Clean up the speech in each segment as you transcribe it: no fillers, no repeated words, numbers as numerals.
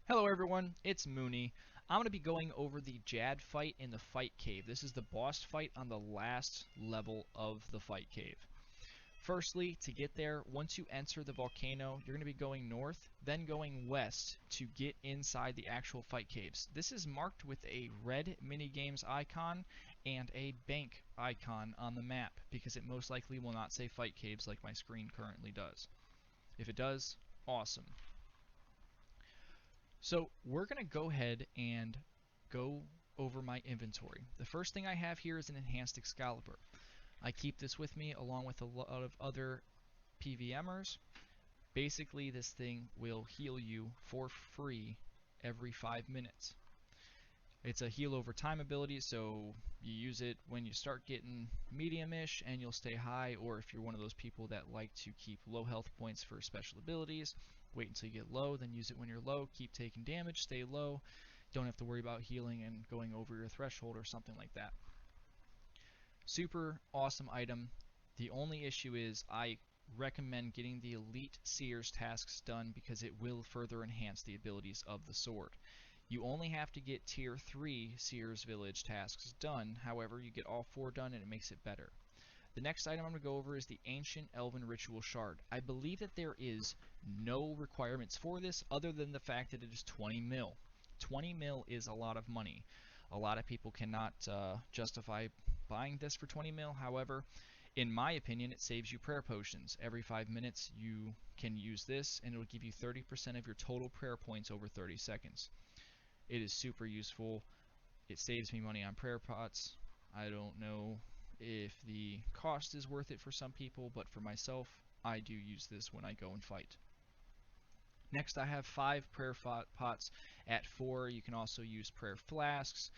Hello everyone, it's Mooney. I'm going to be going over the Jad fight in the Fight Cave. This is the boss fight on the last level of the Fight Cave. Firstly, to get there, once you enter the volcano, you're going to be going north, then going west to get inside the actual Fight Caves. This is marked with a red minigames icon and a bank icon on the map because it most likely will not say Fight Caves like my screen currently does. If it does, awesome. So we're going to go ahead and go over my inventory. The first thing I have here is an enhanced Excalibur. I keep this with me along with a lot of other PVMers. Basically, this thing will heal you for free every 5 minutes. It's a heal over time ability, so you use it when you start getting medium-ish and you'll stay high, or if you're one of those people that like to keep low health points for special abilities, wait until you get low, then use it when you're low, keep taking damage, stay low, don't have to worry about healing and going over your threshold or something like that. Super awesome item. The only issue is I recommend getting the Elite Seer's tasks done because it will further enhance the abilities of the sword. You only have to get tier 3 Seer's Village tasks done, however you get all 4 done and it makes it better. The next item I'm going to go over is the Ancient Elven Ritual Shard. I believe that there is no requirements for this other than the fact that it is 20 mil. 20 mil is a lot of money. A lot of people cannot justify buying this for 20 mil, however, in my opinion, it saves you prayer potions. Every 5 minutes you can use this and it will give you 30% of your total prayer points over 30 seconds. It is super useful. It saves me money on prayer pots. I don't know if the cost is worth it for some people, but for myself, I do use this when I go and fight. Next, I have 5 prayer pots at 4. You can also use prayer flasks.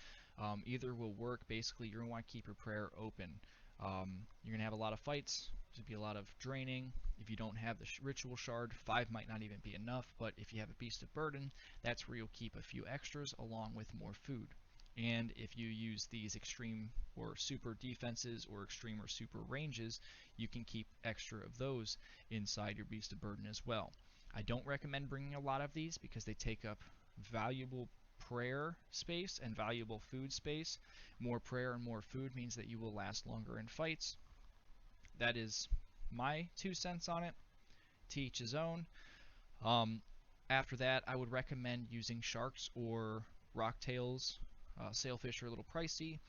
Either will work. Basically, you're going to want to keep your prayer open. You're going to have a lot of fights. There's going to be a lot of draining. If you don't have the ritual shard, 5 might not even be enough, but if you have a beast of burden, that's where you'll keep a few extras along with more food. And if you use these extreme or super defenses or extreme or super ranges, you can keep extra of those inside your beast of burden as well. I don't recommend bringing a lot of these because they take up valuable prayer space and valuable food space. More prayer and more food means that you will last longer in fights. That is my 2 cents on it. To each his own. After that, I would recommend using sharks or rocktails. Sailfish are a little pricey,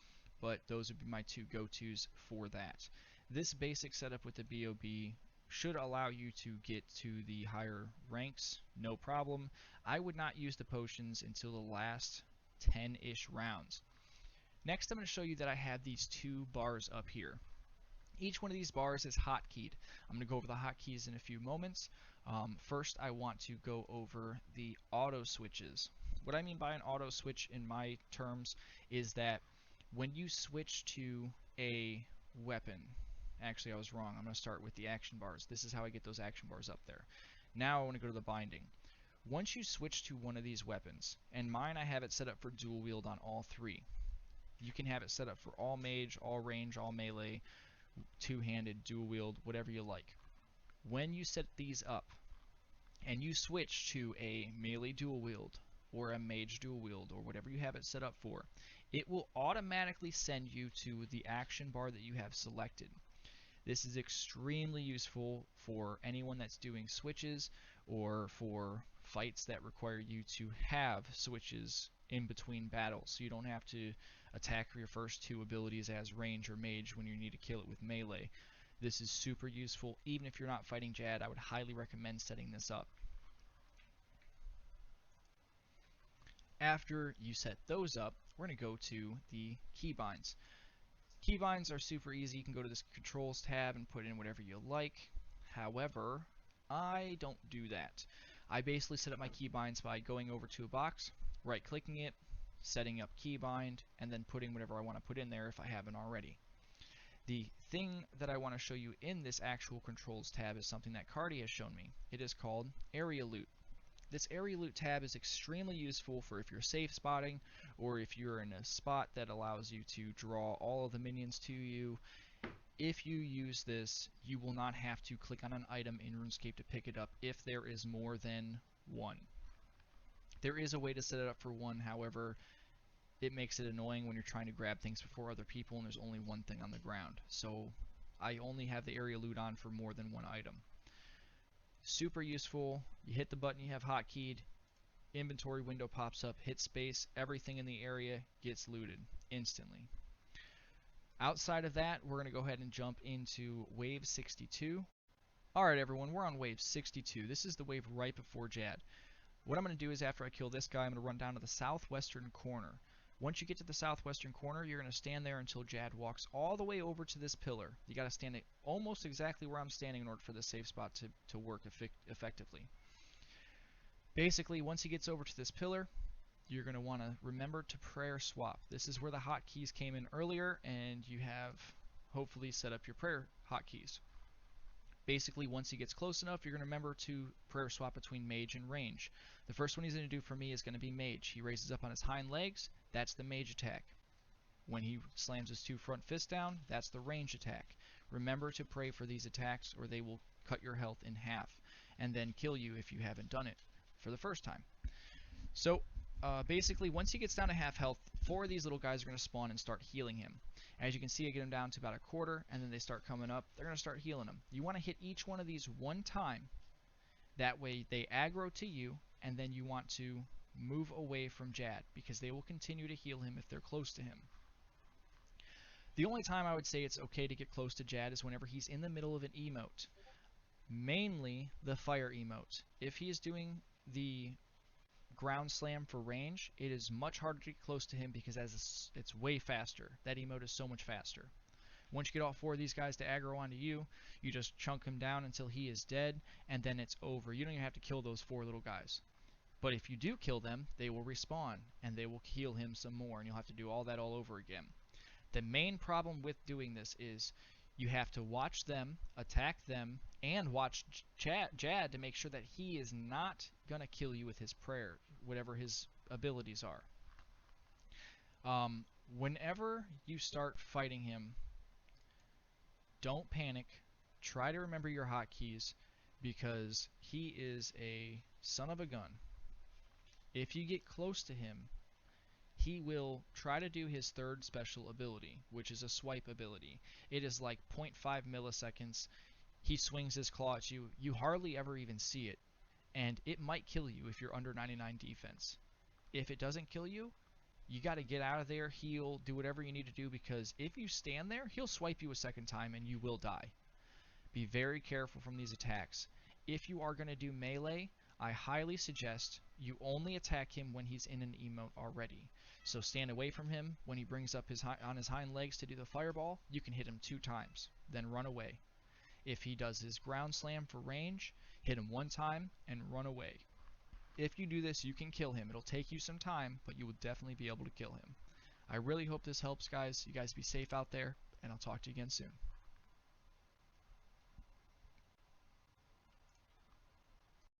but those would be my 2 go-tos for that. This basic setup with the BOB should allow you to get to the higher ranks, no problem. I would not use the potions until the last 10-ish rounds. Next, I'm going to show you that I have these 2 bars up here. Each one of these bars is hotkeyed. I'm going to go over the hotkeys in a few moments. First, I want to go over the auto switches. What I mean by an auto switch in my terms is that when you switch to a weapon, actually I was wrong, I'm going to start with the action bars. This is how I get those action bars up there. Now I want to go to the binding. Once you switch to one of these weapons, and mine I have it set up for dual wield on all 3. You can have it set up for all mage, all range, all melee, two-handed, dual wield, whatever you like. When you set these up and you switch to a melee dual wield or a mage dual wield or whatever you have it set up for, it will automatically send you to the action bar that you have selected. This is extremely useful for anyone that's doing switches or for fights that require you to have switches in between battles, so you don't have to attack your first 2 abilities as range or mage when you need to kill it with melee. This is super useful. Even if you're not fighting Jad, I would highly recommend setting this up. After you set those up, we're going to go to the keybinds. Keybinds are super easy. You can go to this controls tab and put in whatever you like. However, I don't do that. I basically set up my keybinds by going over to a box, right-clicking it, setting up keybind, and then putting whatever I want to put in there if I haven't already. The thing that I want to show you in this actual controls tab is something that Cardi has shown me. It is called Area Loot. This Area Loot tab is extremely useful for if you're safe spotting or if you're in a spot that allows you to draw all of the minions to you. If you use this, you will not have to click on an item in RuneScape to pick it up if there is more than 1. There is a way to set it up for one, however, it makes it annoying when you're trying to grab things before other people and there's only one thing on the ground. So I only have the area loot on for more than one item. Super useful. You hit the button you have hotkeyed, inventory window pops up, hit space, everything in the area gets looted instantly. Outside of that, we're going to go ahead and jump into wave 62. Alright everyone, we're on wave 62. This is the wave right before Jad. What I'm going to do is after I kill this guy, I'm going to run down to the southwestern corner. Once you get to the southwestern corner, you're going to stand there until Jad walks all the way over to this pillar. You got to stand it almost exactly where I'm standing in order for the safe spot to work effectively. Basically, once he gets over to this pillar, you're going to want to remember to prayer swap. This is where the hotkeys came in earlier, and you have hopefully set up your prayer hotkeys. Basically, once he gets close enough, you're going to remember to prayer swap between mage and range. The first one he's going to do for me is going to be mage. He raises up on his hind legs, that's the mage attack. When he slams his 2 front fists down, that's the range attack. Remember to pray for these attacks or they will cut your health in half and then kill you if you haven't done it for the first time. So basically, once he gets down to half health, 4 of these little guys are going to spawn and start healing him. As you can see, I get him down to about a quarter, and then they start coming up. They're going to start healing him. You want to hit each one of these one time. That way they aggro to you, and then you want to move away from Jad, because they will continue to heal him if they're close to him. The only time I would say it's okay to get close to Jad is whenever he's in the middle of an emote. Mainly the fire emote. If he is doing the ground slam for range, it is much harder to get close to him because it's way faster. That emote is so much faster. Once you get all 4 of these guys to aggro onto you, you just chunk him down until he is dead, and then it's over. You don't even have to kill those 4 little guys. But if you do kill them, they will respawn, and they will heal him some more, and you'll have to do all that all over again. The main problem with doing this is you have to watch them, attack them, and watch Jad to make sure that he is not going to kill you with his prayer, whatever his abilities are. Whenever you start fighting him, don't panic. Try to remember your hotkeys because he is a son of a gun. If you get close to him, he will try to do his 3rd special ability, which is a swipe ability. It is like 0.5 milliseconds. He swings his claw at you. You hardly ever even see it, and it might kill you if you're under 99 defense. If it doesn't kill you, you got to get out of there, heal, do whatever you need to do, because if you stand there, he'll swipe you a 2nd time and you will die. Be very careful from these attacks. If you are going to do melee, I highly suggest you only attack him when he's in an emote already. So stand away from him. When he brings up on his hind legs to do the fireball, you can hit him 2 times, then run away. If he does his ground slam for range, hit him 1 time and run away. If you do this, you can kill him. It'll take you some time, but you will definitely be able to kill him. I really hope this helps, guys. You guys be safe out there, and I'll talk to you again soon.